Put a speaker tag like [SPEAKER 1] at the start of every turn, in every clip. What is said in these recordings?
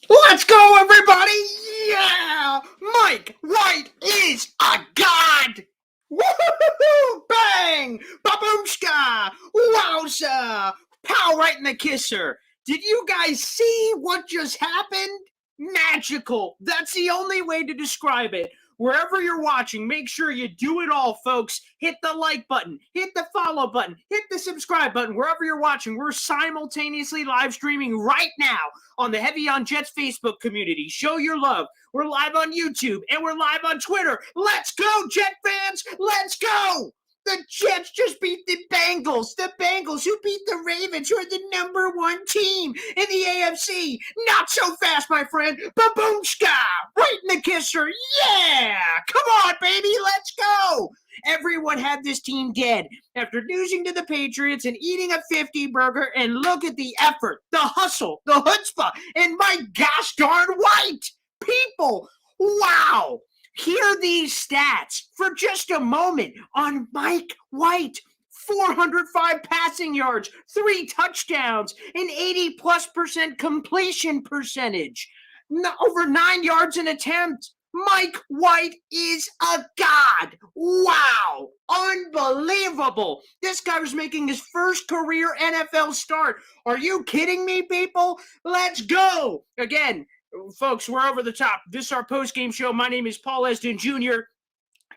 [SPEAKER 1] Let's go, everybody! Yeah! Mike White is a god! Woohoo! Bang! Babushka! Wowza! Pow right in the kisser! Did you guys see what just happened? Magical! That's the only way to describe it. Wherever you're watching, make sure you do it all, folks. Hit the like button, hit the follow button, hit the subscribe button. Wherever you're watching, we're simultaneously live streaming right now on the Heavy on Jets Facebook community. Show your love. We're live on YouTube and we're live on Twitter. Let's go, Jet fans! Let's go! The Jets just beat the Bengals. The Bengals who beat the Ravens, who are the number one team in the AFC. Not so fast, my friend. Baboomska! Right in the kisser. Yeah! Come on, baby. Let's go! Everyone had this team dead after losing to the Patriots and eating a 50 burger. And look at the effort, the hustle, the chutzpah, and my gosh darn White. People, wow. Hear these stats for just a moment on Mike White. 405 passing yards, 3 touchdowns, an 80+% completion percentage, over 9 yards an attempt. Mike White is a god. Wow. Unbelievable. This guy was making his first career NFL start. Are you kidding me, people? Let's go. Again, folks, we're over the top. This is our post-game show. My name is Paul Esdin Jr.,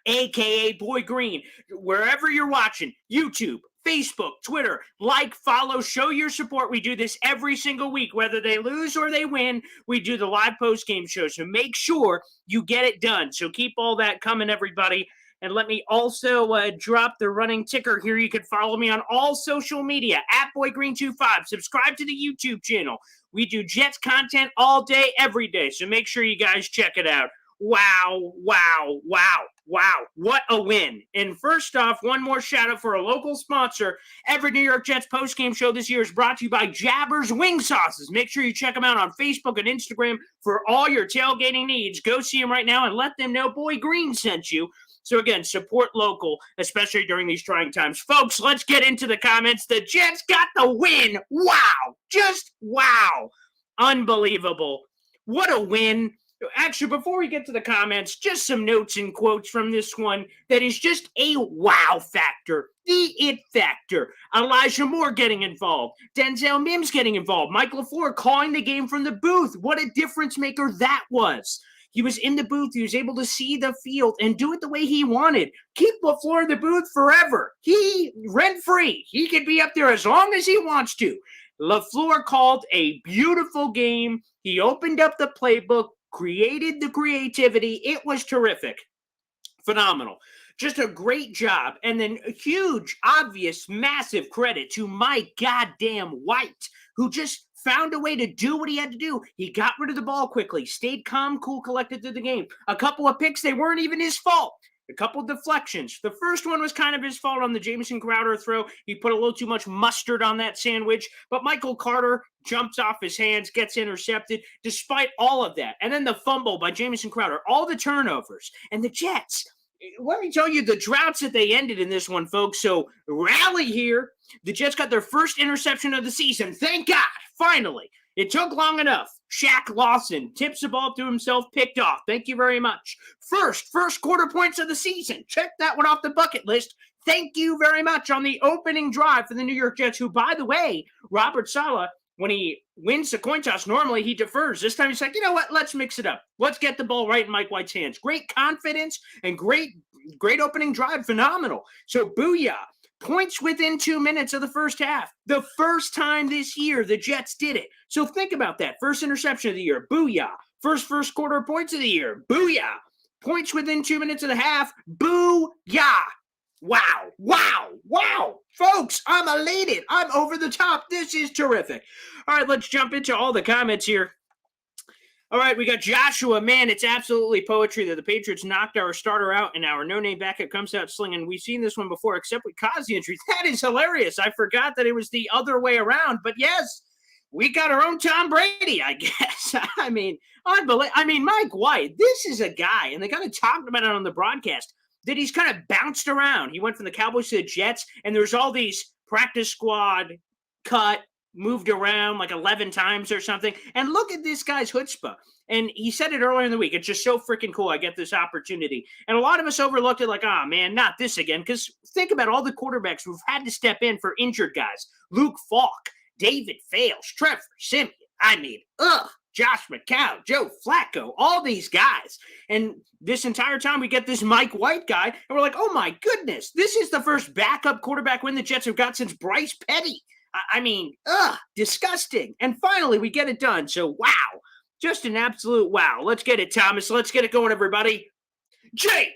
[SPEAKER 1] a.k.a. Boy Green. Wherever you're watching, YouTube, Facebook, Twitter, like, follow, show your support. We do this every single week. Whether they lose or they win, we do the live post-game show. So make sure you get it done. So keep all that coming, everybody. And let me also drop the running ticker here. You can follow me on all social media, at BoyGreen25. Subscribe to the YouTube channel. We do Jets content all day, every day. So make sure you guys check it out. Wow, wow, wow, wow. What a win. And first off, one more shout out for a local sponsor. Every New York Jets postgame show this year is brought to you by Jabber's Wing Sauces. Make sure you check them out on Facebook and Instagram for all your tailgating needs. Go see them right now and let them know Boy Green sent you. So again, support local, especially during these trying times. Folks, let's get into the comments. The Jets got the win. Wow. Just wow. Unbelievable. What a win. Actually, before we get to the comments, just some notes and quotes from this one that is just a wow factor. The it factor. Elijah Moore getting involved. Denzel Mims getting involved. Mike LaFleur calling the game from the booth. What a difference maker that was. He was in the booth. He was able to see the field and do it the way he wanted. Keep LaFleur in the booth forever. He rent-free. He can be up there as long as he wants to. LaFleur called a beautiful game. He opened up the playbook, created the creativity. It was terrific. Phenomenal. Just a great job. And then a huge, obvious, massive credit to my goddamn White, who just found a way to do what he had to do. He got rid of the ball quickly, stayed calm, cool, collected through the game. A couple of picks, they weren't even his fault. A couple of deflections. The first one was kind of his fault on the Jamison Crowder throw. He put a little too much mustard on that sandwich. But Michael Carter jumps off his hands, gets intercepted, despite all of that. And then the fumble by Jamison Crowder. All the turnovers. And the Jets, let me tell you the droughts that they ended in this one, folks. So rally here. The Jets got their first interception of the season. Thank God. Finally. It took long enough. Shaq Lawson tips the ball to himself, picked off. Thank you very much. First quarter points of the season. Check that one off the bucket list. Thank you very much on the opening drive for the New York Jets, who, by the way, Robert Saleh, when he wins the coin toss, normally he defers. This time he's like, you know what? Let's mix it up. Let's get the ball right in Mike White's hands. Great confidence and great opening drive. Phenomenal. So booyah. Points within 2 minutes of the first half. The first time this year the Jets did it. So think about that. First interception of the year. Booyah. First quarter points of the year. Booyah. Points within 2 minutes of the half. Booyah. Wow. Wow. Wow. Folks, I'm elated. I'm over the top. This is terrific. All right, let's jump into all the comments here. All right, we got Joshua. Man, it's absolutely poetry that the Patriots knocked our starter out and our no-name backup comes out slinging. We've seen this one before, except with caused the injury. That is hilarious. I forgot that it was the other way around. But yes, we got our own Tom Brady, I guess. I mean, Mike White, this is a guy, and they kind of talked about it on the broadcast, that he's kind of bounced around. He went from the Cowboys to the Jets, and there's all these practice squad, cut, moved around like 11 times or something. And look at this guy's chutzpah. And he said it earlier in the week. It's just so freaking cool. I get this opportunity. And a lot of us overlooked it like, oh, man, not this again. Because think about all the quarterbacks who've had to step in for injured guys. Luke Falk, David Fales, Trevor Siemian. I mean, Josh McCown, Joe Flacco, all these guys. And this entire time we get this Mike White guy, and we're like, oh my goodness, this is the first backup quarterback win the Jets have got since Bryce Petty. I mean, disgusting. And finally, we get it done. So, wow, just an absolute wow. Let's get it, Thomas. Let's get it going, everybody. Jets,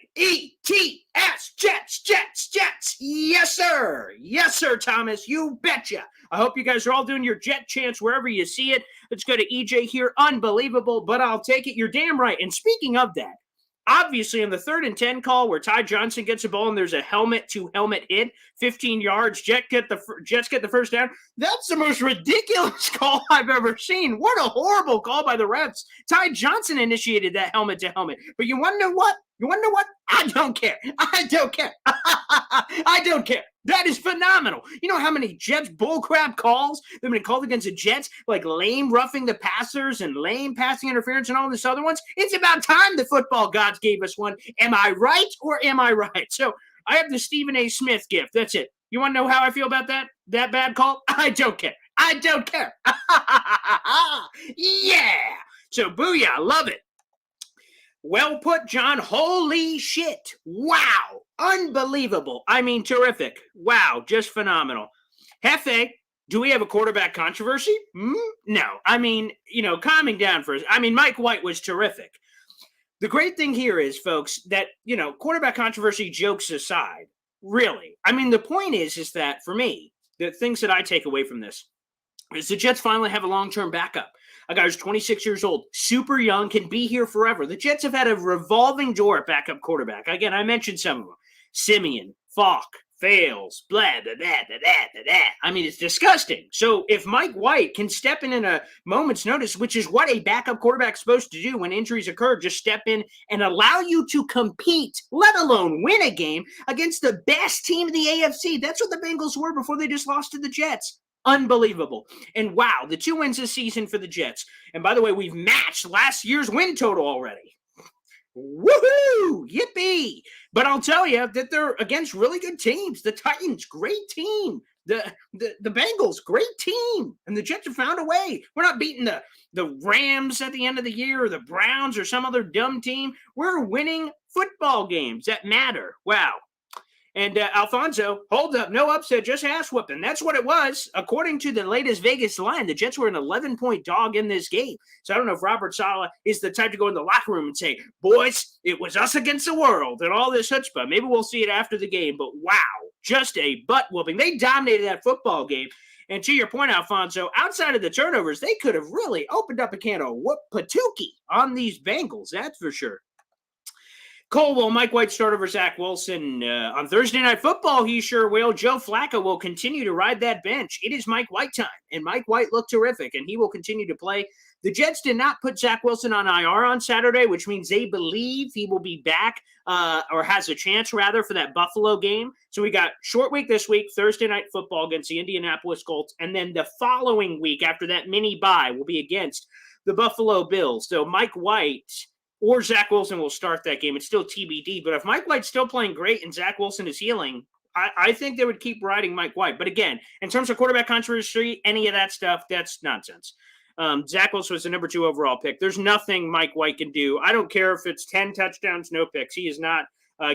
[SPEAKER 1] Jets. Yes, sir. Yes, sir, Thomas. You betcha. I hope you guys are all doing your Jet chants wherever you see it. Let's go to EJ here. Unbelievable, but I'll take it. You're damn right. And speaking of that, obviously on the 3rd and 10 call where Ty Johnson gets a ball and there's a helmet-to-helmet hit, 15 yards, Jets get the first down. That's the most ridiculous call I've ever seen. What a horrible call by the refs. Ty Johnson initiated that helmet-to-helmet. But you want to know what? I don't care. I don't care. That is phenomenal. You know how many Jets bullcrap calls that have been called against the Jets, like lame roughing the passers and lame passing interference and all this other ones? It's about time the football gods gave us one. Am I right or am I right? So I have the Stephen A. Smith gift. That's it. You want to know how I feel about that bad call? I don't care. Yeah. So booyah. Love it. Well put, John. Holy shit. Wow. Unbelievable. I mean, terrific. Wow. Just phenomenal. Hefe, do we have a quarterback controversy? No. I mean, calming down first. I mean, Mike White was terrific. The great thing here is, folks, that, quarterback controversy jokes aside, really. I mean, the point is that for me, the things that I take away from this is the Jets finally have a long-term backup. A guy who's 26 years old, super young, can be here forever. The Jets have had a revolving door at backup quarterback. Again, I mentioned some of them. Siemian, Falk, Fales, blah, blah, blah, blah, blah, blah. I mean, it's disgusting. So if Mike White can step in a moment's notice, which is what a backup quarterback's supposed to do when injuries occur, just step in and allow you to compete, let alone win a game against the best team in the AFC. That's what the Bengals were before they just lost to the Jets. Unbelievable. And wow, the 2 wins this season for the Jets. And by the way, we've matched last year's win total already. Woohoo! Yippee! But I'll tell you that they're against really good teams. The Titans, great team. The Bengals, great team. And the Jets have found a way. We're not beating the Rams at the end of the year or the Browns or some other dumb team. We're winning football games that matter. Wow. And Alfonso, hold up, no upset, just ass whooping. That's what it was. According to the latest Vegas line, the Jets were an 11-point dog in this game. So I don't know if Robert Saleh is the type to go in the locker room and say, boys, it was us against the world and all this chutzpah. Maybe we'll see it after the game. But wow, just a butt whooping. They dominated that football game. And to your point, Alfonso, outside of the turnovers, they could have really opened up a can of whoop patookie on these Bengals. That's for sure. Cole, will Mike White start over Zach Wilson on Thursday Night Football? He sure will. Joe Flacco will continue to ride that bench. It is Mike White time, and Mike White looked terrific, and he will continue to play. The Jets did not put Zach Wilson on IR on Saturday, which means they believe he will be back or has a chance, rather, for that Buffalo game. So we got short week this week, Thursday Night Football against the Indianapolis Colts, and then the following week after that mini bye will be against the Buffalo Bills. So Mike White or Zach Wilson will start that game. It's still TBD. But if Mike White's still playing great and Zach Wilson is healing, I think they would keep riding Mike White. But again, in terms of quarterback controversy, any of that stuff, that's nonsense. Zach Wilson was the number 2 overall pick. There's nothing Mike White can do. I don't care if it's 10 touchdowns, no picks. He is not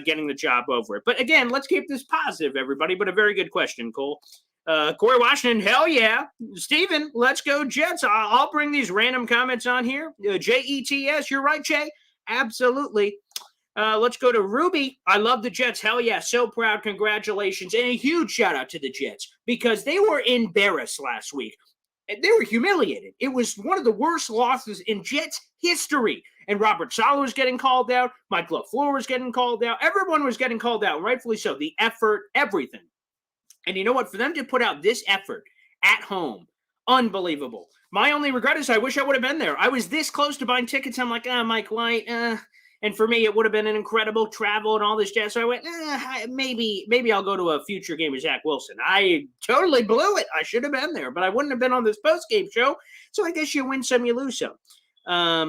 [SPEAKER 1] getting the job over it. But again, let's keep this positive, everybody. But a very good question, Cole. Corey Washington, hell yeah. Steven, let's go Jets. I'll bring these random comments on here. Jets, you're right, Jay. Absolutely. Let's go to Ruby. I love the Jets. Hell yeah. So proud. Congratulations. And a huge shout out to the Jets because they were embarrassed last week. They were humiliated. It was one of the worst losses in Jets history. And Robert Saleh was getting called out. Mike LaFleur was getting called out. Everyone was getting called out, rightfully so. The effort, everything. And you know what? For them to put out this effort at home, unbelievable. My only regret is I wish I would have been there. I was this close to buying tickets. I'm like, Mike White. And And for me, it would have been an incredible travel and all this jazz. So I went, maybe I'll go to a future game with Zach Wilson. I totally blew it. I should have been there, but I wouldn't have been on this post-game show. So I guess you win some, you lose some.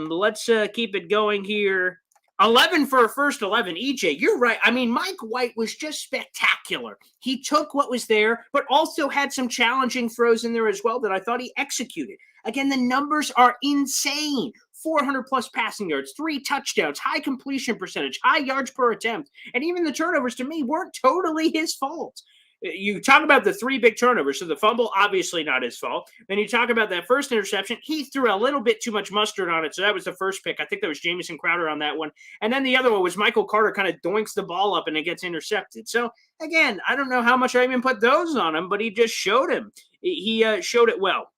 [SPEAKER 1] Let's keep it going here. 11 for a first 11. EJ, you're right. I mean, Mike White was just spectacular. He took what was there, but also had some challenging throws in there as well that I thought he executed. Again, the numbers are insane. 400 plus passing yards, 3 touchdowns, high completion percentage, high yards per attempt. And even the turnovers to me weren't totally his fault. You talk about the 3 big turnovers. So the fumble, obviously not his fault. Then you talk about that first interception. He threw a little bit too much mustard on it. So that was the first pick. I think that was Jamison Crowder on that one. And then the other one was Michael Carter kind of doinks the ball up and it gets intercepted. So again, I don't know how much I even put those on him, but he just showed him. He showed it well.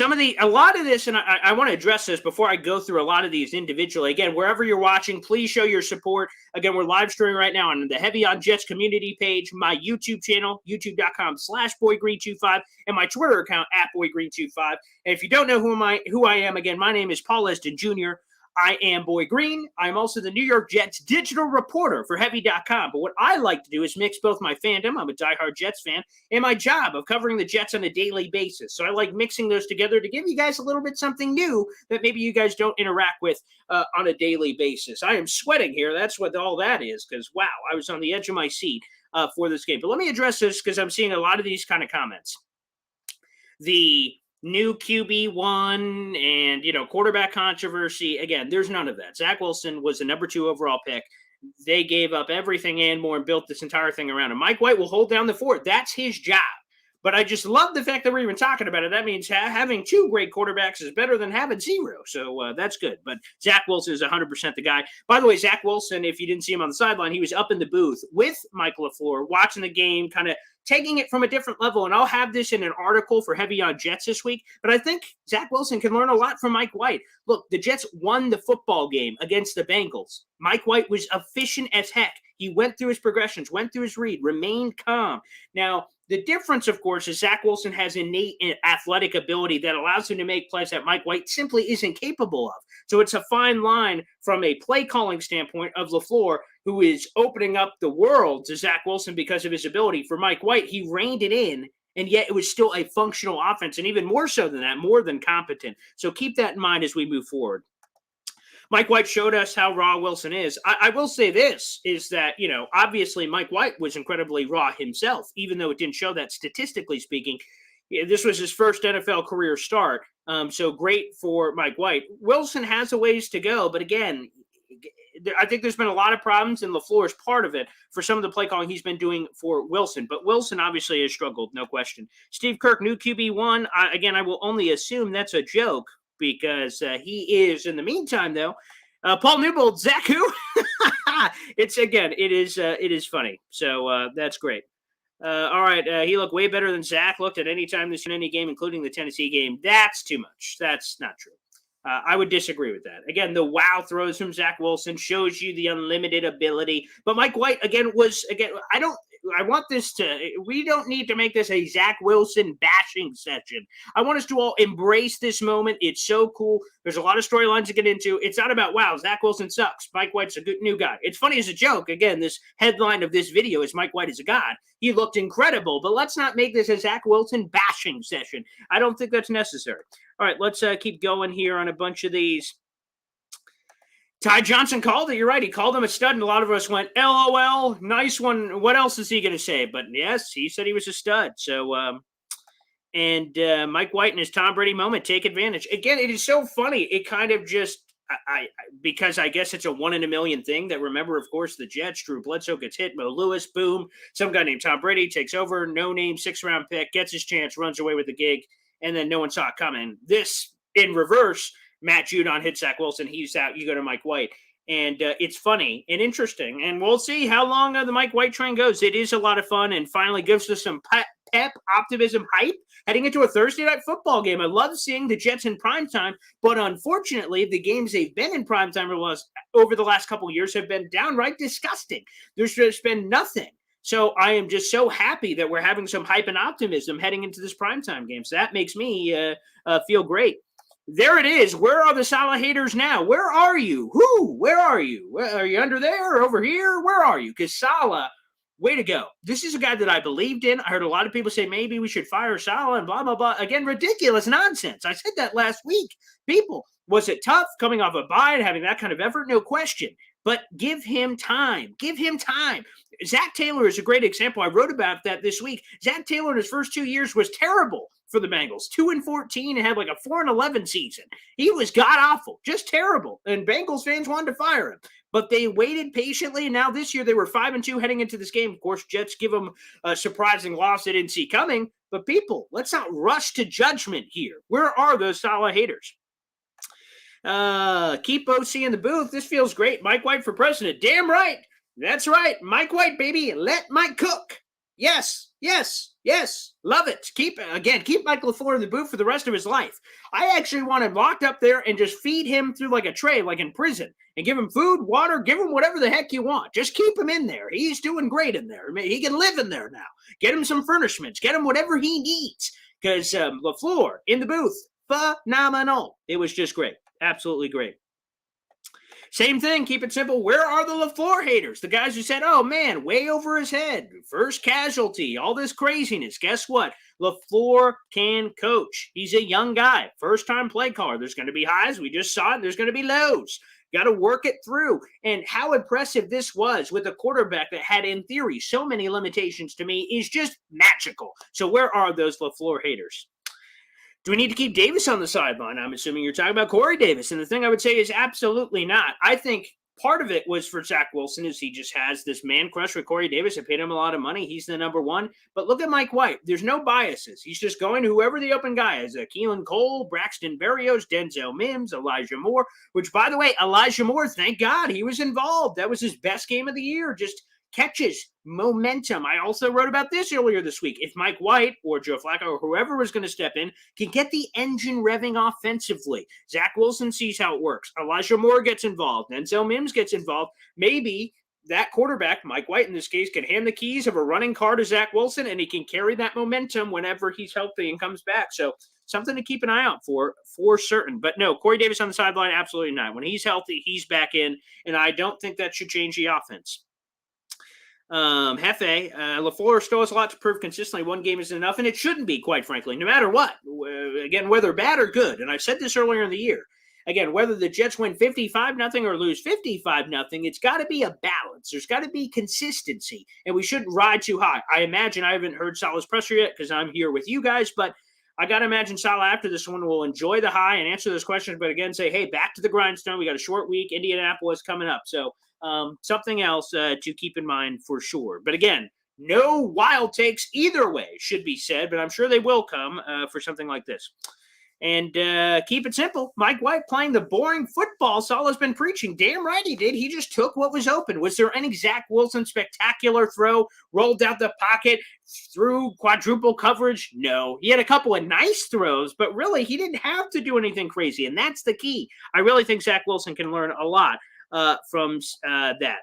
[SPEAKER 1] A lot of this, and I want to address this before I go through a lot of these individually. Again, wherever you're watching, please show your support. Again, we're live streaming right now on the Heavy on Jets community page, my YouTube channel, youtube.com/boygreen25, and my Twitter account @boygreen25. And if you don't know who I am, again, my name is Paul Eston Jr. I am Boy Green. I'm also the New York Jets digital reporter for Heavy.com. But what I like to do is mix both my fandom, I'm a diehard Jets fan, and my job of covering the Jets on a daily basis. So I like mixing those together to give you guys a little bit something new that maybe you guys don't interact with on a daily basis. I am sweating here. That's what all that is because, wow, I was on the edge of my seat for this game. But let me address this because I'm seeing a lot of these kind of comments. The new QB1 and, quarterback controversy. Again, there's none of that. Zach Wilson was the number 2 overall pick. They gave up everything and more and built this entire thing around him. Mike White will hold down the fort. That's his job. But I just love the fact that we're even talking about it. That means having 2 great quarterbacks is better than having 0. So that's good. But Zach Wilson is 100% the guy. By the way, Zach Wilson, if you didn't see him on the sideline, he was up in the booth with Mike LaFleur watching the game, kind of taking it from a different level. And I'll have this in an article for Heavy on Jets this week. But I think Zach Wilson can learn a lot from Mike White. Look, the Jets won the football game against the Bengals. Mike White was efficient as heck. He went through his progressions, went through his read, remained calm. Now, the difference, of course, is Zach Wilson has innate athletic ability that allows him to make plays that Mike White simply isn't capable of. So it's a fine line from a play calling standpoint of LaFleur, who is opening up the world to Zach Wilson because of his ability. For Mike White, he reined it in, and yet it was still a functional offense, and even more so than that, more than competent. So keep that in mind as we move forward. Mike White showed us how raw Wilson is. I will say this, is that, obviously Mike White was incredibly raw himself, even though it didn't show that statistically speaking. This was his first NFL career start, so great for Mike White. Wilson has a ways to go, but again, I think there's been a lot of problems, and LaFleur is part of it for some of the play calling he's been doing for Wilson. But Wilson obviously has struggled, no question. Steve Kirk, new QB1. Again, I will only assume that's a joke, because he is, in the meantime, though, Paul Newbold, Zach who? It is funny. So that's great. All right, he looked way better than Zach looked at any time this in any game, including the Tennessee game. That's too much. That's not true. I would disagree with that. Again, the wow throws from Zach Wilson shows you the unlimited ability. But Mike White, we don't need to make this a Zach Wilson bashing session. I want us to all embrace this moment. It's so cool. There's a lot of storylines to get into. It's not about, wow, Zach Wilson sucks. Mike White's a good new guy. It's funny as a joke. Again, this headline of this video is Mike White is a god. He looked incredible, but let's not make this a Zach Wilson bashing session. I don't think that's necessary. All right, let's keep going here on a bunch of these. Ty Johnson called it. You're right. He called him a stud, and a lot of us went, LOL, nice one. What else is he going to say? But yes, he said he was a stud. So, Mike White in his Tom Brady moment, take advantage. Again, it is so funny. It kind of just, because I guess it's a 1 in a million thing that, remember, of course, the Jets, Drew Bledsoe gets hit, Mo Lewis, boom. Some guy named Tom Brady takes over, no name, 6th-round pick, gets his chance, runs away with the gig, and then no one saw it coming. This, in reverse, Matt Judon hits Zach Wilson. He's out. You go to Mike White. And it's funny and interesting. And we'll see how long the Mike White train goes. It is a lot of fun and finally gives us some pep, optimism, hype heading into a Thursday night football game. I love seeing the Jets in primetime, but unfortunately, the games they've been in primetime over the last couple of years have been downright disgusting. There's just been nothing. So I am just so happy that we're having some hype and optimism heading into this primetime game. So that makes me feel great. There it is. Where are the Salah haters now? Where are you? Who? Where are you? Are you under there or over here? Where are you? Because Salah, way to go. This is a guy that I believed in. I heard a lot of people say maybe we should fire Salah and blah, blah, blah. Again, ridiculous nonsense. I said that last week. People, was it tough coming off a bye and having that kind of effort? No question. But give him time. Give him time. Zach Taylor is a great example. I wrote about that this week. Zach Taylor in his first 2 years was terrible for the Bengals. 2-14 and had like a 4-11 season. He was god awful, just terrible. And Bengals fans wanted to fire him. But they waited patiently, and now this year they were 5-2 heading into this game. Of course, Jets give them a surprising loss they didn't see coming. But people, let's not rush to judgment here. Where are those Salah haters? Keep OC in the booth. This feels great. Mike White for president. Damn right. That's right. Mike White, baby. Let Mike cook. Yes, yes, yes. Love it. Keep Mike LaFleur in the booth for the rest of his life. I actually want him locked up there and just feed him through like a tray, like in prison, and give him food, water, give him whatever the heck you want. Just keep him in there. He's doing great in there. I mean, he can live in there now. Get him some furnishments. Get him whatever he needs. Because LaFleur in the booth, phenomenal. It was just great. Absolutely great. Same thing, keep it simple. Where are the LaFleur haters? The guys who said, oh man, way over his head, first casualty, all this craziness. Guess what? LaFleur can coach. He's a young guy, first-time play caller. There's going to be highs. We just saw it. There's going to be lows. Got to work it through. And how impressive this was with a quarterback that had, in theory, so many limitations to me is just magical. So where are those LaFleur haters? Do we need to keep Davis on the sideline? I'm assuming you're talking about Corey Davis. And the thing I would say is absolutely not. I think part of it was for Zach Wilson is he just has this man crush with Corey Davis. I paid him a lot of money. He's the number one. But look at Mike White. There's no biases. He's just going to whoever the open guy is. Keelan Cole, Braxton Berrios, Denzel Mims, Elijah Moore, which, by the way, Elijah Moore, thank God he was involved. That was his best game of the year. Just catches, momentum. I also wrote about this earlier this week. If Mike White or Joe Flacco or whoever was going to step in can get the engine revving offensively, Zach Wilson sees how it works. Elijah Moore gets involved. Denzel Mims gets involved. Maybe that quarterback, Mike White in this case, can hand the keys of a running car to Zach Wilson, and he can carry that momentum whenever he's healthy and comes back. So something to keep an eye out for certain. But no, Corey Davis on the sideline, absolutely not. When he's healthy, he's back in, and I don't think that should change the offense. Hefe, LaFleur still has a lot to prove consistently. One game isn't enough, and it shouldn't be, quite frankly, no matter what. Again, whether bad or good, and I've said this earlier in the year. Again, whether the Jets win 55-0 or lose 55-0, it's got to be a balance. There's got to be consistency, and we shouldn't ride too high. I imagine I haven't heard Salah's presser yet because I'm here with you guys, but I got to imagine Salah after this one will enjoy the high and answer those questions, but again, say, hey, back to the grindstone. We got a short week. Indianapolis coming up. So something else to keep in mind for sure. But again, no wild takes either way should be said, but I'm sure they will come for something like this. And keep it simple. Mike White playing the boring football Salah's been preaching. Damn right he did. He just took what was open. Was there any Zach Wilson spectacular throw, rolled out the pocket, through quadruple coverage? No. He had a couple of nice throws, but really he didn't have to do anything crazy, and that's the key. I really think Zach Wilson can learn a lot from that.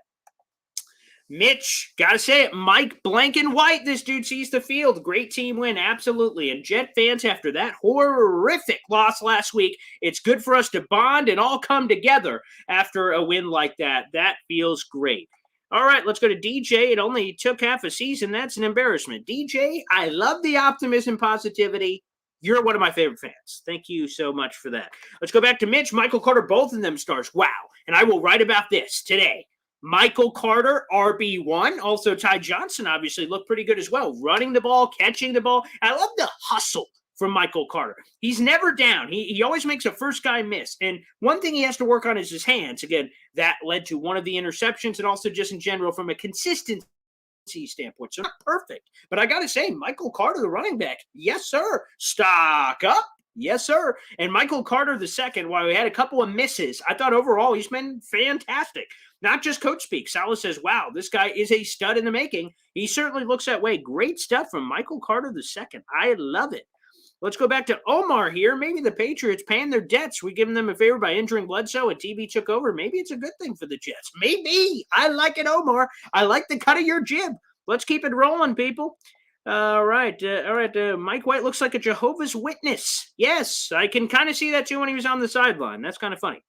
[SPEAKER 1] Mitch, gotta say it, Mike Blanken White, this dude sees the field. Great team win, absolutely. And Jet fans, after that horrific loss last week, it's good for us to bond and all come together after a win like that. That feels great. All right, let's go to DJ. It only took half a season. That's an embarrassment. DJ, I love the optimism, positivity. You're one of my favorite fans. Thank you so much for that. Let's go back to Mitch. Michael Carter, both of them stars. Wow. And I will write about this today. Michael Carter, RB1. Also, Ty Johnson obviously looked pretty good as well. Running the ball, catching the ball. I love the hustle from Michael Carter. He's never down. He always makes a first guy miss. And one thing he has to work on is his hands. Again, that led to one of the interceptions, and also just in general from a consistency standpoint. So not perfect. But I got to say, Michael Carter, the running back, yes, sir. Stock up. Yes, sir. And Michael Carter II, while he had a couple of misses, I thought overall he's been fantastic. Not just coach speak. Salah says, wow, this guy is a stud in the making. He certainly looks that way. Great stuff from Michael Carter II. I love it. Let's go back to Omar here. Maybe the Patriots paying their debts. We giving them a favor by injuring Bledsoe and TB took over. Maybe it's a good thing for the Jets. Maybe. I like it, Omar. I like the cut of your jib. Let's keep it rolling, people. All right. All right. Mike White looks like a Jehovah's Witness. Yes, I can kind of see that too when he was on the sideline. That's kind of funny.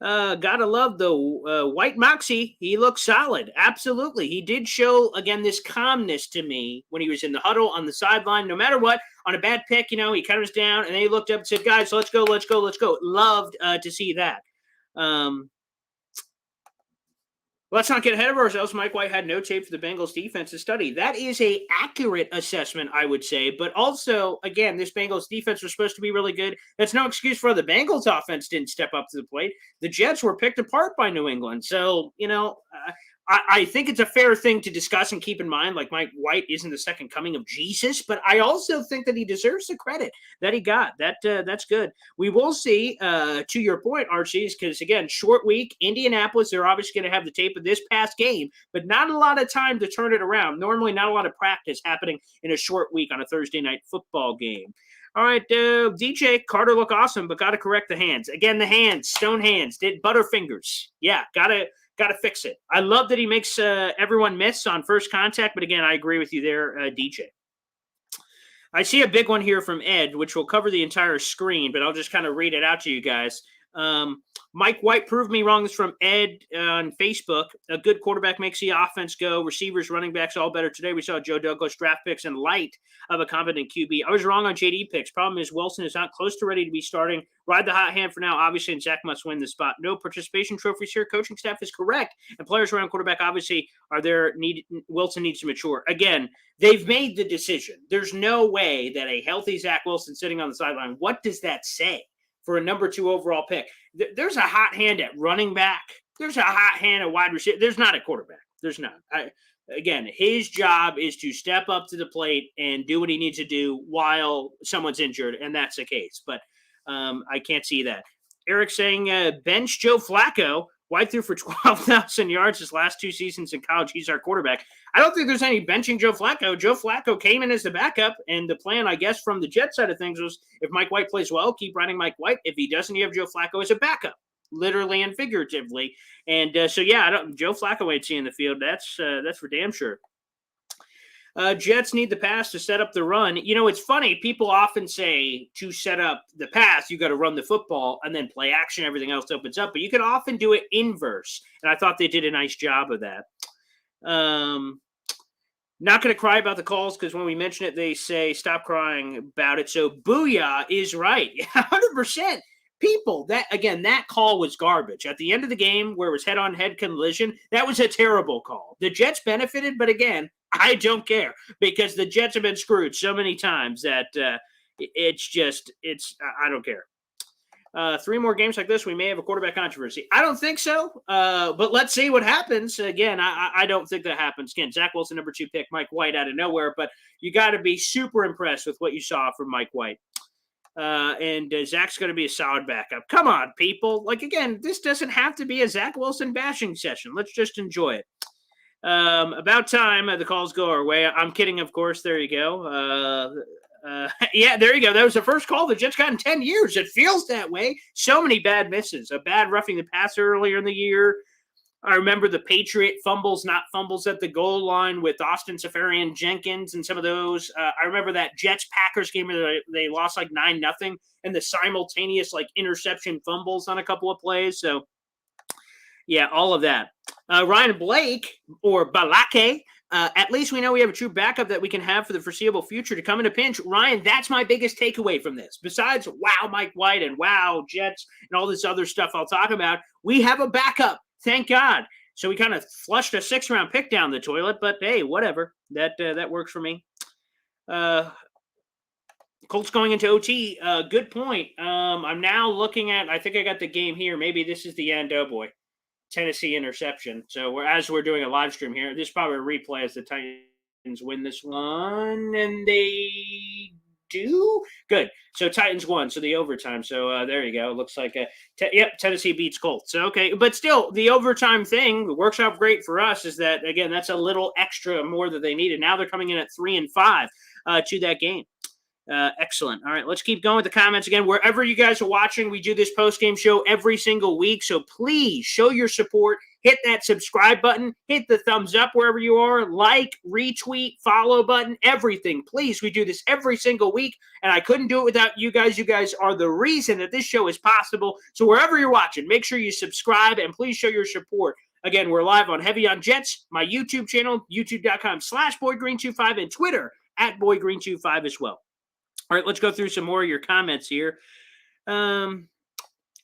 [SPEAKER 1] Gotta love the White Moxie. He looks solid. Absolutely. He did show, again, this calmness to me when he was in the huddle on the sideline. No matter what, on a bad pick, he kind of was down and then he looked up and said, guys, let's go, let's go, let's go. Loved to see that. Let's not get ahead of ourselves. Mike White had no tape for the Bengals defense to study. That is a accurate assessment, I would say. But also, again, this Bengals defense was supposed to be really good. That's no excuse for the Bengals offense didn't step up to the plate. The Jets were picked apart by New England. So, I think it's a fair thing to discuss and keep in mind. Like, Mike White isn't the second coming of Jesus, but I also think that he deserves the credit that he got. That's good. We will see, to your point, Archie, because, again, short week, Indianapolis, they're obviously going to have the tape of this past game, but not a lot of time to turn it around. Normally, not a lot of practice happening in a short week on a Thursday night football game. All right, DJ Carter look awesome, but got to correct the hands. Again, the hands, stone hands, did butterfingers. Yeah, got to fix it. I love that he makes everyone miss on first contact, but again, I agree with you there, DJ. I see a big one here from Ed, which will cover the entire screen, but I'll just kind of read it out to you guys. Mike White proved me wrong. This is from Ed on Facebook. A good quarterback makes the offense go. Receivers, running backs, all better. Today we saw Joe Douglas draft picks in light of a competent QB. I was wrong on JD picks. Problem is Wilson is not close to ready to be starting. Ride the hot hand for now, obviously, and Zach must win the spot. No participation trophies here. Coaching staff is correct. And players around quarterback obviously are there. Wilson needs to mature. Again, they've made the decision. There's no way that a healthy Zach Wilson sitting on the sideline, what does that say for a number 2 overall pick? There's a hot hand at running back. There's a hot hand at wide receiver. There's not a quarterback. There's not. Again, his job is to step up to the plate and do what he needs to do while someone's injured, and that's the case. But I can't see that. Eric saying bench Joe Flacco. White threw for 12,000 yards his last 2 seasons in college. He's our quarterback. I don't think there's any benching Joe Flacco. Joe Flacco came in as the backup, and the plan, I guess, from the Jet side of things was if Mike White plays well, keep riding Mike White. If he doesn't, you have Joe Flacco as a backup, literally and figuratively. And Joe Flacco ain't seeing the field. That's for damn sure. Jets need the pass to set up the run. It's funny. People often say to set up the pass, you got to run the football and then play action. Everything else opens up. But you can often do it inverse. And I thought they did a nice job of that. Not going to cry about the calls because when we mention it, they say stop crying about it. So Booyah is right. 100%. People, that call was garbage. At the end of the game where it was head-on-head collision, that was a terrible call. The Jets benefited, but again, I don't care because the Jets have been screwed so many times that I don't care. 3 more games like this, we may have a quarterback controversy. I don't think so, but let's see what happens. Again, I don't think that happens. Again, Zach Wilson, number 2 pick, Mike White out of nowhere, but you got to be super impressed with what you saw from Mike White. And Zach's going to be a solid backup. Come on, people. Like, again, this doesn't have to be a Zach Wilson bashing session. Let's just enjoy it. About time the calls go our way. I'm kidding, of course. There you go. Yeah, there you go. That was the first call the Jets got in 10 years. It feels that way. So many bad misses. A bad roughing the passer earlier in the year. I remember the Patriot fumbles, not fumbles at the goal line with Austin Safarian Jenkins and some of those. I remember that Jets-Packers game where they lost like 9-0 and the simultaneous like interception fumbles on a couple of plays. So, yeah, all of that. Ryan Blake or Balake, at least we know we have a true backup that we can have for the foreseeable future to come in a pinch. Ryan, that's my biggest takeaway from this. Besides, wow, Mike White and wow, Jets and all this other stuff I'll talk about, we have a backup. Thank God. So we kind of flushed a 6th-round pick down the toilet, but hey, whatever. That works for me. Colts going into OT. Good point. I'm now looking at, I think I got the game here. Maybe this is the end. Oh, boy. Tennessee interception. So as we're doing a live stream here, this is probably a replay as the Titans win this one, and they do? Good. So Titans won, so the overtime. So there you go. It looks like, Tennessee beats Colts. So, okay, but still, the overtime thing works out great for us is that, again, that's a little extra more that they needed. Now they're coming in at 3-5 to that game.
[SPEAKER 2] Excellent. All right, let's keep going with the comments again. Wherever you guys are watching, we do this post-game show every single week, so please show your support. Hit that subscribe button. Hit the thumbs up wherever you are. Like, retweet, follow button, everything. Please, we do this every single week, and I couldn't do it without you guys. You guys are the reason that this show is possible. So wherever you're watching, make sure you subscribe, and please show your support. Again, we're live on Heavy on Jets, my YouTube channel, youtube.com/BoydGreen25, and Twitter @BoydGreen25 as well. All right, let's go through some more of your comments here.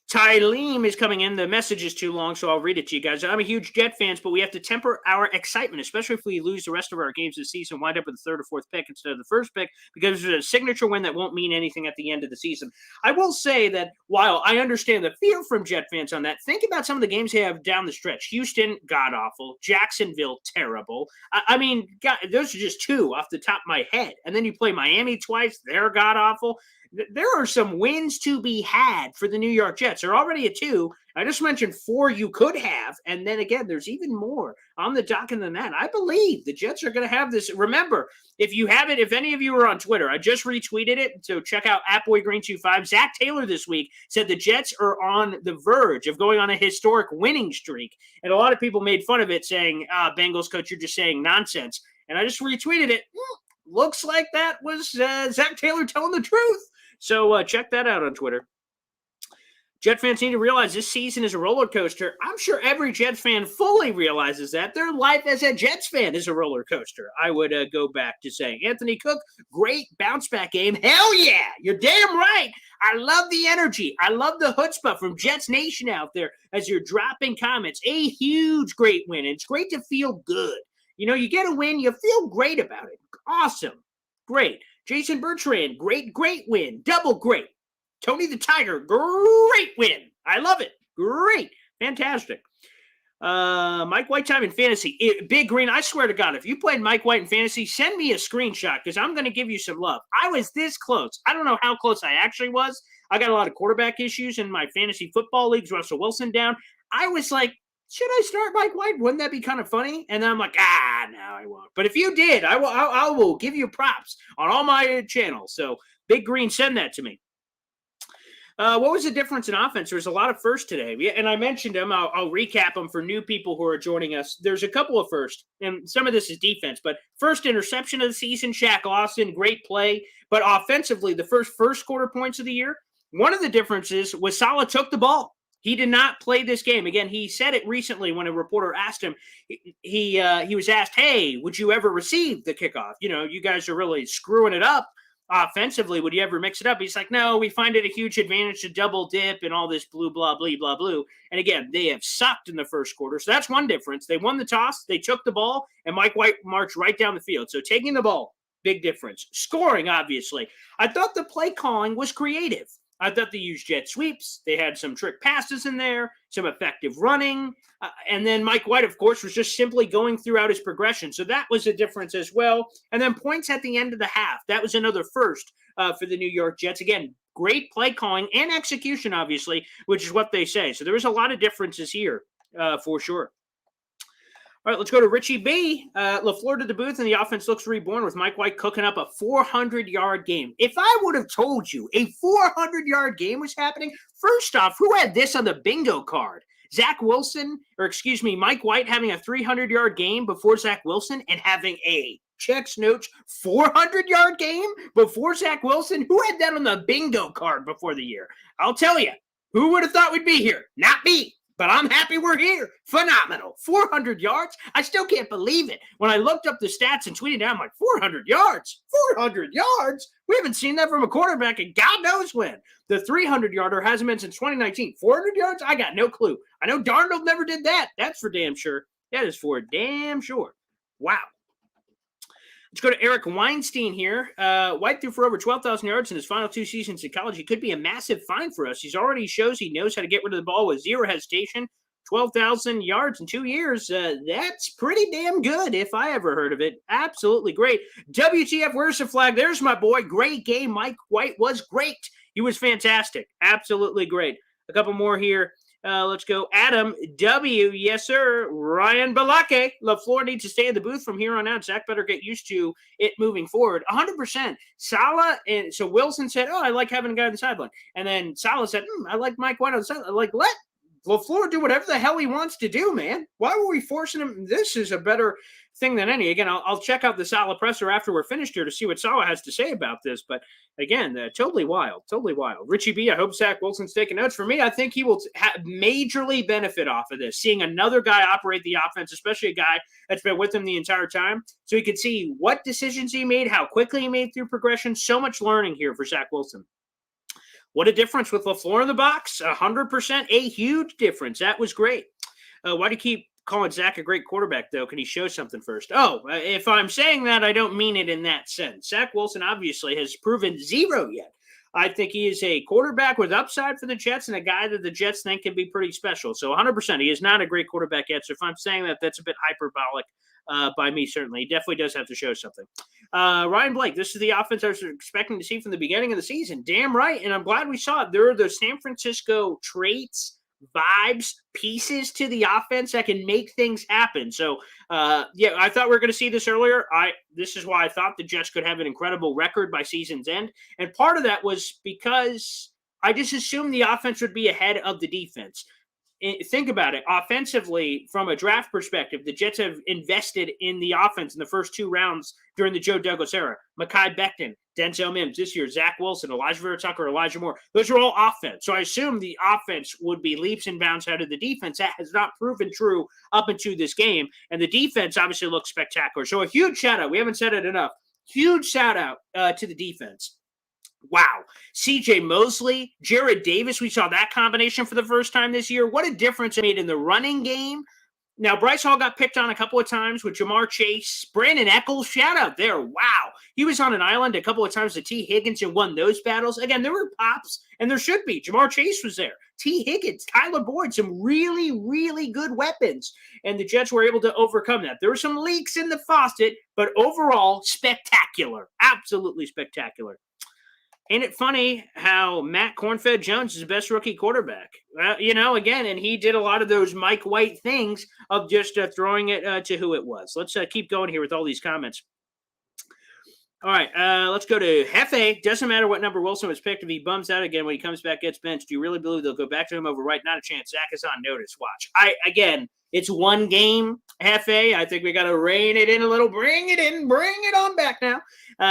[SPEAKER 2] Tyleem is coming in. The message is too long, so I'll read it to you guys. I'm a huge Jet fan, but we have to temper our excitement, especially if we lose the rest of our games this season, wind up with the third or fourth pick instead of the first pick, because there's a signature win that won't mean anything at the end of the season. I will say that while I understand the fear from Jet fans on that, think about some of the games they have down the stretch. Houston, god-awful. Jacksonville, terrible. I mean, God, those are just two off the top of my head. And then you play Miami twice. They're god-awful. There are some wins to be had for the New York Jets. They're already at 2. I just mentioned 4 you could have. And then again, there's even more on the docket than that. I believe the Jets are going to have this. Remember, if any of you are on Twitter, I just retweeted it. So check out @BoyGreen25. Zach Taylor this week said the Jets are on the verge of going on a historic winning streak. And a lot of people made fun of it saying, Bengals coach, you're just saying nonsense. And I just retweeted it. Looks like that was Zach Taylor telling the truth. So check that out on Twitter. Jet fans need to realize this season is a roller coaster. I'm sure every Jets fan fully realizes that. Their life as a Jets fan is a roller coaster. I would go back to saying, Anthony Cook, great bounce back game. Hell yeah, you're damn right. I love the energy. I love the chutzpah from Jets Nation out there as you're dropping comments. A huge, great win. It's great to feel good. You know, you get a win, you feel great about it. Awesome. Great. Jason Bertrand, great win. Double great. Tony the Tiger, great win. I love it. Great. Fantastic. Mike White time in fantasy. Big Green, I swear to God, if you played Mike White in fantasy, send me a screenshot because I'm going to give you some love. I was this close. I don't know how close I actually was. I got a lot of quarterback issues in my fantasy football leagues. Russell Wilson down. I was like, should I start Mike White? Wouldn't that be kind of funny? And then I'm like, no, I won't. But if you did, I will give you props on all my channels. So Big Green, send that to me. What was the difference in offense? There was a lot of firsts today. And I mentioned them. I'll recap them for new people who are joining us. There's a couple of firsts, and some of this is defense. But first interception of the season, Shaq Lawson, great play. But offensively, the first quarter points of the year, one of the differences was Saleh took the ball. He did not play this game. Again, he said it recently when a reporter asked him. He was asked, hey, would you ever receive the kickoff? You know, you guys are really screwing it up offensively. Would you ever mix it up? He's like, no, we find it a huge advantage to double dip and all this blue, blah, blah, blah, blue. And again, they have sucked in the first quarter. So that's one difference. They won the toss. They took the ball, and Mike White marched right down the field. So taking the ball, big difference. Scoring, obviously. I thought the play calling was creative. I thought they used jet sweeps. They had some trick passes in there, some effective running. And then Mike White, of course, was just simply going throughout his progression. So that was a difference as well. And then points at the end of the half. That was another first for the New York Jets. Again, great play calling and execution, obviously, which is what they say. So there was a lot of differences here for sure. All right, let's go to Richie B. LaFleur to the booth, and the offense looks reborn with Mike White cooking up a 400-yard game. If I would have told you a 400-yard game was happening, first off, who had this on the bingo card? Mike White having a 300-yard game before Zach Wilson and having a checks notes 400-yard game before Zach Wilson? Who had that on the bingo card before the year? I'll tell you, who would have thought we'd be here? Not me. But I'm happy we're here. Phenomenal. 400 yards? I still can't believe it. When I looked up the stats and tweeted out, I'm like, 400 yards? 400 yards? We haven't seen that from a quarterback in God knows when. The 300-yarder hasn't been since 2019. 400 yards? I got no clue. I know Darnold never did that. That's for damn sure. That is for damn sure. Wow. Let's go to Eric Weinstein here. White threw for over 12,000 yards in his final 2 seasons in college. He could be a massive find for us. He's already shows he knows how to get rid of the ball with zero hesitation. 12,000 yards in 2 years. That's pretty damn good if I ever heard of it. Absolutely great. WTF, where's the flag? There's my boy. Great game. Mike White was great. He was fantastic. Absolutely great. A couple more here. Let's go. Adam W. Yes, sir. Ryan Balake. LaFleur needs to stay in the booth from here on out. Zach better get used to it moving forward. 100%. Salah, and so Wilson said, I like having a guy on the sideline. And then Salah said, I like Mike White on the sideline. Like, let LaFleur do whatever the hell he wants to do, man. Why were we forcing him? This is a better thing than any. Again, I'll check out the Salah presser after we're finished here to see what Salah has to say about this. But again, totally wild. Richie B, I hope Zach Wilson's taking notes. For me, I think he will majorly benefit off of this, seeing another guy operate the offense, especially a guy that's been with him the entire time. So he could see what decisions he made, how quickly he made through progression. So much learning here for Zach Wilson. What a difference with LaFleur in the box. 100%, a huge difference. That was great. Why do you keep calling Zach a great quarterback, though? Can he show something first? If I'm saying that, I don't mean it in that sense. Zach Wilson obviously has proven zero yet. I think he is a quarterback with upside for the Jets and a guy that the Jets think can be pretty special. So 100%, he is not a great quarterback yet. So if I'm saying that, that's a bit hyperbolic by me, certainly. He definitely does have to show something. Ryan Blake, this is the offense I was expecting to see from the beginning of the season. Damn right, and I'm glad we saw it. There are those San Francisco traits, vibes, pieces to the offense that can make things happen. So, I thought we were going to see this earlier. This is why I thought the Jets could have an incredible record by season's end. And part of that was because I just assumed the offense would be ahead of the defense. Think about it. Offensively, from a draft perspective, the Jets have invested in the offense in the first 2 rounds during the Joe Douglas era. Mekhi Becton, Denzel Mims this year, Zach Wilson, Elijah Vera Tucker, Elijah Moore. Those are all offense. So I assume the offense would be leaps and bounds ahead of the defense. That has not proven true up into this game. And the defense obviously looks spectacular. So a huge shout out. We haven't said it enough. Huge shout out to the defense. Wow. CJ Mosley, Jared Davis, we saw that combination for the first time this year. What a difference it made in the running game. Now, Bryce Hall got picked on a couple of times with Jamar Chase. Brandon Eccles, shout out there. Wow. He was on an island a couple of times with T. Higgins and won those battles. Again, there were pops, and there should be. Jamar Chase was there. T. Higgins, Tyler Boyd, some really, really good weapons. And the Jets were able to overcome that. There were some leaks in the faucet, but overall, spectacular. Absolutely spectacular. Ain't it funny how Matt Cornfed Jones is the best rookie quarterback? Again, and he did a lot of those Mike White things of just throwing it to who it was. Let's keep going here with all these comments. All right, let's go to Hefe. Doesn't matter what number Wilson was picked. If he bums out again when he comes back, gets benched, do you really believe they'll go back to him over Wright? Not a chance. Zach is on notice. Watch. It's one game, Hefe. I think we got to rein it in a little. Bring it on back now.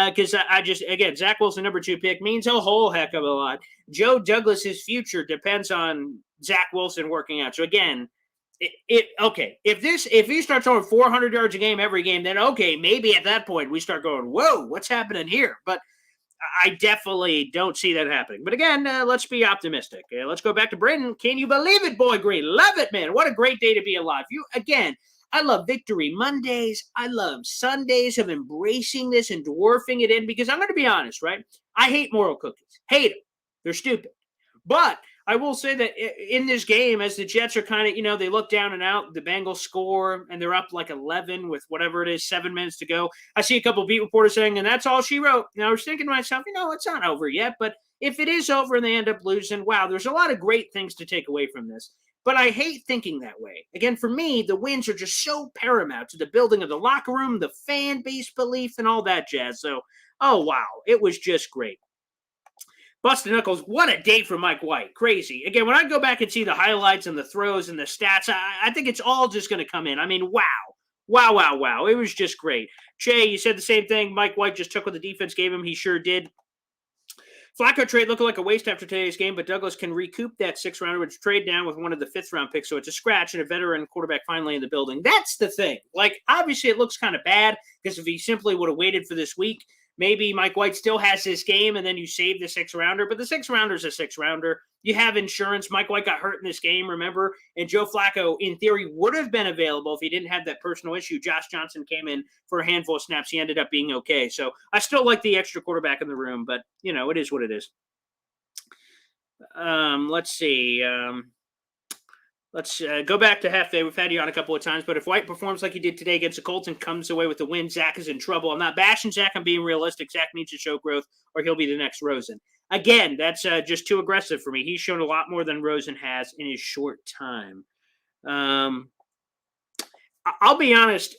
[SPEAKER 2] Because Zach Wilson, number 2 pick, means a whole heck of a lot. Joe Douglas's future depends on Zach Wilson working out. So again, if he starts throwing 400 yards a game every game, then okay, maybe at that point we start going, whoa, what's happening here? But I definitely don't see that happening. But again, let's be optimistic. Let's go back to Brendan. Can you believe it, Boy Green? Love it, man. What a great day to be alive. I love Victory Mondays. I love Sundays of embracing this and dwarfing it in because I'm going to be honest, right? I hate moral cookies. Hate them. They're stupid. But I will say that in this game, as the Jets are kind of, they look down and out, the Bengals score, and they're up like 11 with whatever it is, 7 minutes to go. I see a couple of beat reporters saying, and that's all she wrote. Now I was thinking to myself, it's not over yet. But if it is over and they end up losing, wow, there's a lot of great things to take away from this. But I hate thinking that way. Again, for me, the wins are just so paramount to the building of the locker room, the fan base belief, and all that jazz. So, oh, wow, it was just great. Busted Knuckles, what a day for Mike White. Crazy. Again, when I go back and see the highlights and the throws and the stats, I think it's all just going to come in. I mean, wow. Wow. It was just great. Jay, you said the same thing. Mike White just took what the defense gave him. He sure did. Flacco trade looked like a waste after today's game, but Douglas can recoup that 6th rounder, which trade down with one of the 5th round picks. So it's a scratch and a veteran quarterback finally in the building. That's the thing. Like, obviously it looks kind of bad because if he simply would have waited for this week, maybe Mike White still has this game and then you save the 6th rounder, but the 6th rounder is a 6th rounder. You have insurance. Mike White got hurt in this game, remember? And Joe Flacco, in theory, would have been available if he didn't have that personal issue. Josh Johnson came in for a handful of snaps. He ended up being okay. So I still like the extra quarterback in the room, but, it is what it is. Let's see. Let's go back to Hefe. We've had you on a couple of times, but if White performs like he did today against the Colts and comes away with the win, Zach is in trouble. I'm not bashing Zach. I'm being realistic. Zach needs to show growth or he'll be the next Rosen. again, that's just too aggressive for me. He's shown a lot more than Rosen has in his short time. I'll be honest,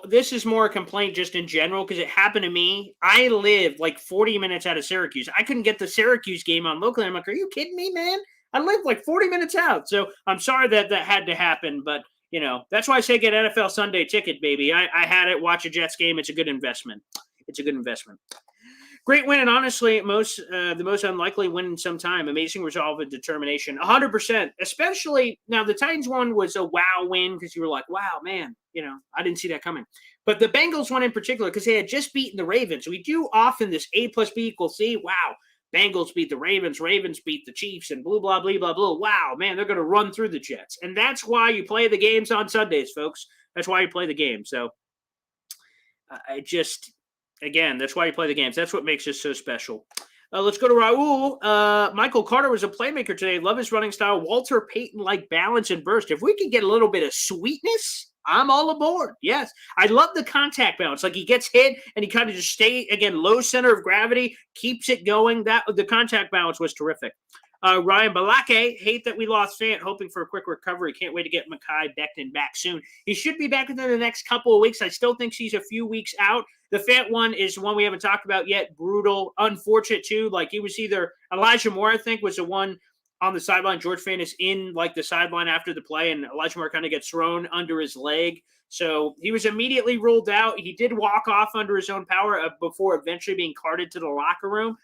[SPEAKER 2] this is more a complaint just in general because it happened to me. I live like 40 minutes out of Syracuse. I couldn't get the Syracuse game on locally. I'm like, are you kidding me, man? I live like 40 minutes out. So I'm sorry that had to happen, but that's why I say get NFL Sunday ticket, baby. I had it, watch a Jets game. It's a good investment. It's a good investment. Great win, and honestly, the most unlikely win in some time. Amazing resolve and determination, 100%. Especially now, the Titans one was a wow win because you were like, wow, man, I didn't see that coming. But the Bengals one in particular, because they had just beaten the Ravens. We do often this A plus B equals C. Wow, Bengals beat the Ravens, Ravens beat the Chiefs, and blah, blah, blah, blah, blah. Wow, man, they're going to run through the Jets. And that's why you play the games on Sundays, folks. That's why you play the game. So again, that's why you play the games. That's what makes it so special. Let's go to Raul. Michael Carter was a playmaker today. Love his running style. Walter Payton-like balance and burst. If we could get a little bit of sweetness, I'm all aboard. Yes. I love the contact balance. Like he gets hit and he kind of just again, low center of gravity, keeps it going. The contact balance was terrific. Ryan Balake, hate that we lost Fant, hoping for a quick recovery. Can't wait to get Mekhi Becton back soon. He should be back within the next couple of weeks. I still think he's a few weeks out. The Fant one is one we haven't talked about yet. Brutal, unfortunate too. Like he was either Elijah Moore, I think, was the one on the sideline. George Fant is in like the sideline after the play, and Elijah Moore kind of gets thrown under his leg. So he was immediately ruled out. He did walk off under his own power before eventually being carted to the locker room.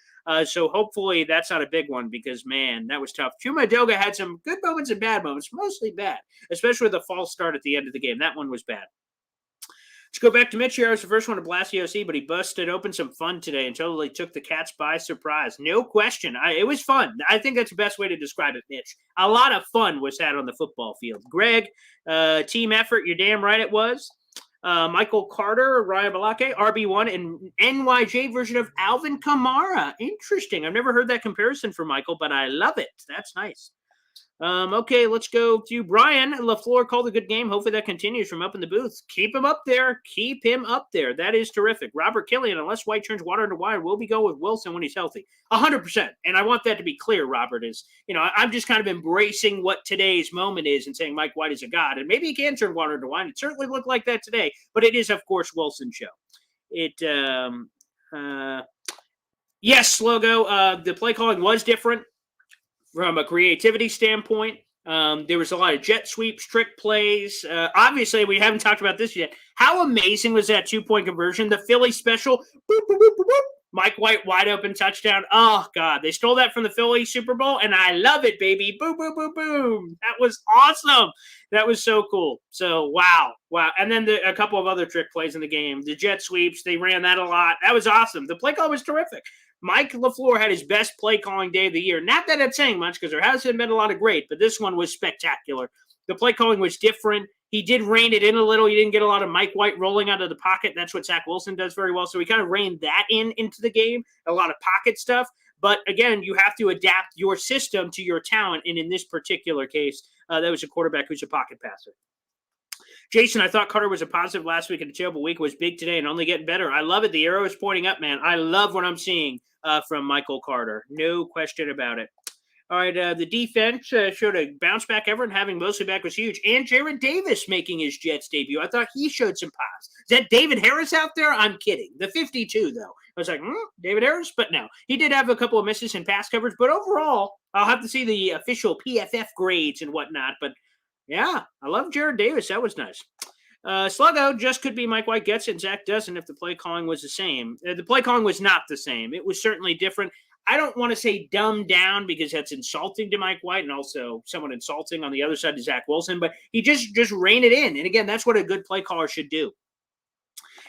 [SPEAKER 2] So hopefully that's not a big one because, man, that was tough. Chuma Edoga had some good moments and bad moments, mostly bad, especially with the false start at the end of the game. That one was bad. Let's go back to Mitch here. I was the first one to blast the OC, but he busted open some fun today and totally took the Cats by surprise. No question. It was fun. I think that's the best way to describe it, Mitch. A lot of fun was had on the football field. Greg, team effort. You're damn right it was. Michael Carter, Ryan Balake, RB1, and NYJ version of Alvin Kamara. Interesting. I've never heard that comparison for Michael, but I love it. That's nice. Okay, let's go to Brian. LaFleur called a good game. Hopefully that continues from up in the booth. Keep him up there. Keep him up there. That is terrific. Robert Killian, unless White turns water into wine, we'll be going with Wilson when he's healthy. 100%. And I want that to be clear, Robert, is, I'm just kind of embracing what today's moment is and saying Mike White is a god. And maybe he can turn water into wine. It certainly looked like that today. But it is, of course, Wilson's show. Yes, Logo. The play calling was different. From a creativity standpoint, there was a lot of jet sweeps, trick plays. Obviously, we haven't talked about this yet. How amazing was that 2-point conversion? The Philly special, boop, boop, boop, boop, boop. Mike White wide open touchdown. Oh, God. They stole that from the Philly Super Bowl, and I love it, baby. Boom, boom, boom, boom. That was awesome. That was so cool. So, wow. And then a couple of other trick plays in the game. The jet sweeps, they ran that a lot. That was awesome. The play call was terrific. Mike LaFleur had his best play calling day of the year. Not that it's saying much because there hasn't been a lot of great, but this one was spectacular. The play calling was different. He did rein it in a little. He didn't get a lot of Mike White rolling out of the pocket. That's what Zach Wilson does very well. So he kind of reined that into the game, a lot of pocket stuff. But again, you have to adapt your system to your talent. And in this particular case, that was a quarterback who's a pocket passer. Jason, I thought Carter was a positive last week and the terrible week was big today and only getting better. I love it. The arrow is pointing up, man. I love what I'm seeing from Michael Carter. No question about it. All right, the defense showed a bounce back effort, and having mostly back was huge. And Jared Davis making his Jets debut. I thought he showed some pops. Is that David Harris out there? I'm kidding. The 52, though. I was like, David Harris? But no. He did have a couple of misses in pass coverage, but overall, I'll have to see the official PFF grades and whatnot. But yeah, I love Jared Davis. That was nice. Sluggo just could be Mike White gets it, and Zach doesn't if the play calling was the same. The play calling was not the same. It was certainly different. I don't want to say dumbed down because that's insulting to Mike White and also somewhat insulting on the other side to Zach Wilson, but he just reined it in. And again, that's what a good play caller should do.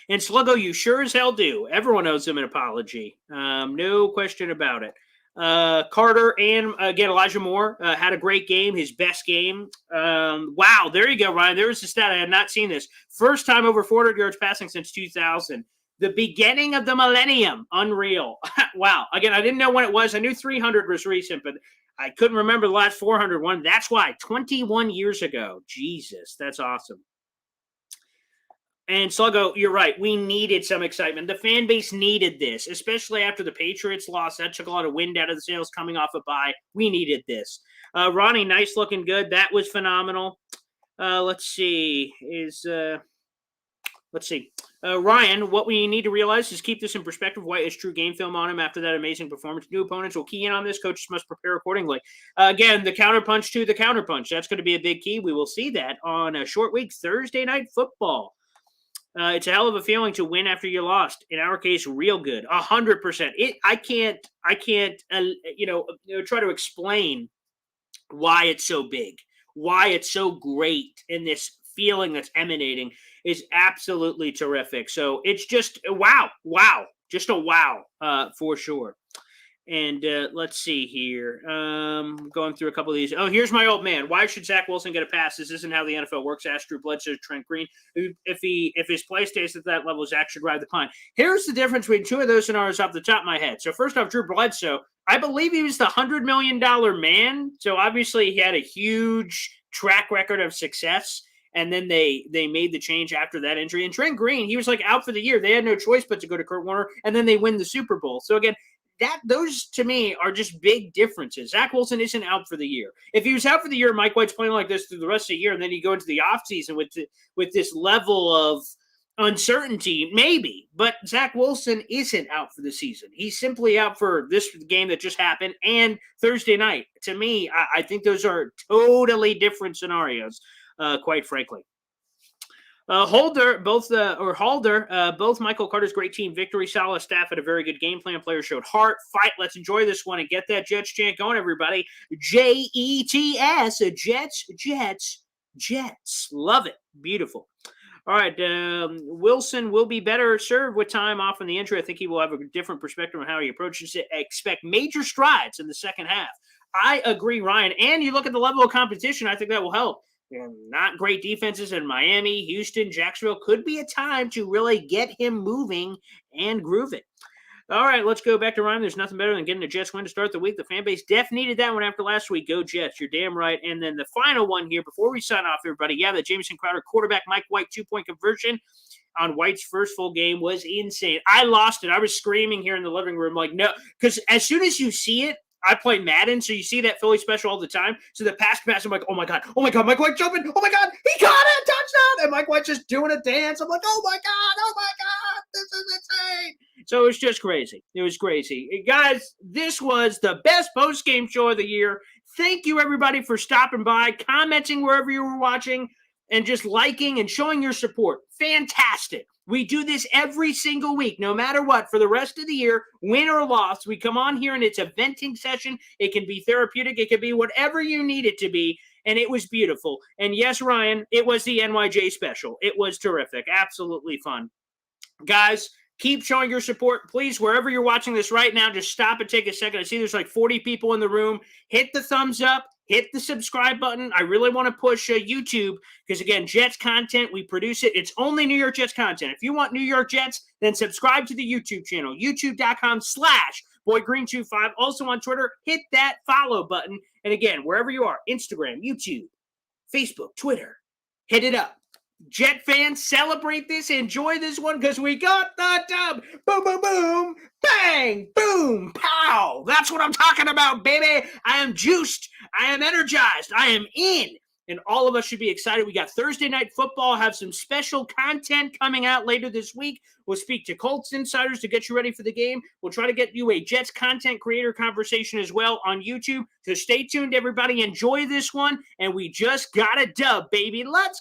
[SPEAKER 2] And Sluggo, you sure as hell do. Everyone owes him an apology. No question about it. Carter and, again, Elijah Moore had a great game, his best game. Wow, there you go, Ryan. There was a stat. I had not seen this. First time over 400 yards passing since 2000. The beginning of the millennium. Unreal. Wow. Again, I didn't know when it was. I knew 300 was recent, but I couldn't remember the last 400 one. That's why. 21 years ago. Jesus, that's awesome. And Sluggo, you're right. We needed some excitement. The fan base needed this, especially after the Patriots lost. That took a lot of wind out of the sails coming off a bye. We needed this. Ronnie, nice looking good. That was phenomenal. Let's see. Ryan, what we need to realize is keep this in perspective. White is true game film on him after that amazing performance. New opponents will key in on this. Coaches must prepare accordingly. Again, the counterpunch to the counterpunch. That's going to be a big key. We will see that on a short week, Thursday Night Football. It's a hell of a feeling to win after you lost. In our case, real good, 100%. I can't, try to explain why it's so big, why it's so great, and this feeling that's emanating is absolutely terrific. So it's just wow, just a wow for sure. And let's see here. Going through a couple of these. Oh, here's my old man. Why should Zach Wilson get a pass? This isn't how the NFL works. Ask Drew Bledsoe, Trent Green. If his play stays at that level, Zach should ride the pine. Here's the difference between two of those scenarios off the top of my head. So first off, Drew Bledsoe. I believe he was the $100 million man. So obviously he had a huge track record of success. And then they made the change after that injury. And Trent Green, he was like out for the year. They had no choice but to go to Kurt Warner. And then they win the Super Bowl. So again, those to me are just big differences. Zach Wilson isn't out for the year. If he was out for the year, Mike White's playing like this through the rest of the year, and then you go into the offseason with this level of uncertainty, maybe. But Zach Wilson isn't out for the season. He's simply out for this game that just happened and Thursday night. To me, I think those are totally different scenarios, quite frankly. Both Michael Carter's great team victory, solid staff had a very good game plan. Players showed heart, fight. Let's enjoy this one and get that Jets chant going, everybody. Jets, Jets. Love it. Beautiful. All right, Wilson will be better served with time off in the injury. I think he will have a different perspective on how he approaches it. Expect major strides in the second half. I agree, Ryan. And you look at the level of competition, I think that will help. Not great defenses in Miami, Houston, Jacksonville. Could be a time to really get him moving and groove it. All right, let's go back to Ryan. There's nothing better than getting a Jets win to start the week. The fan base def needed that one after last week. Go Jets. You're damn right. And then the final one here before we sign off, everybody. Yeah, the Jamison Crowder quarterback, Mike White 2-point conversion on White's first full game was insane. I lost it. I was screaming here in the living room like, no, because as soon as you see it, I play Madden, so you see that Philly special all the time. So the pass, I'm like, oh my God, Mike White jumping, oh my God, he caught it, touchdown, and Mike White just doing a dance. I'm like, oh my God, this is insane. So it was just crazy. It was crazy. Guys, this was the best post-game show of the year. Thank you, everybody, for stopping by, commenting wherever you were watching, and just liking and showing your support. Fantastic. We do this every single week, no matter what, for the rest of the year, win or loss. We come on here and it's a venting session. It can be therapeutic. It can be whatever you need it to be. And it was beautiful. And yes, Ryan, it was the NYJ special. It was terrific. Absolutely fun. Guys, keep showing your support. Please, wherever you're watching this right now, just stop and take a second. I see there's like 40 people in the room. Hit the thumbs up. Hit the subscribe button. I really want to push YouTube because, again, Jets content, we produce it. It's only New York Jets content. If you want New York Jets, then subscribe to the YouTube channel, youtube.com/BoyGreen25. Also on Twitter, hit that follow button. And, again, wherever you are, Instagram, YouTube, Facebook, Twitter, hit it up. Jet fans, celebrate this. Enjoy this one because we got the dub. Boom, boom, boom. Bang, boom, pow. That's what I'm talking about, baby. I am juiced. I am energized. I am in. And all of us should be excited. We got Thursday Night Football. Have some special content coming out later this week. We'll speak to Colts insiders to get you ready for the game. We'll try to get you a Jets content creator conversation as well on YouTube. So stay tuned, everybody. Enjoy this one. And we just got a dub, baby. Let's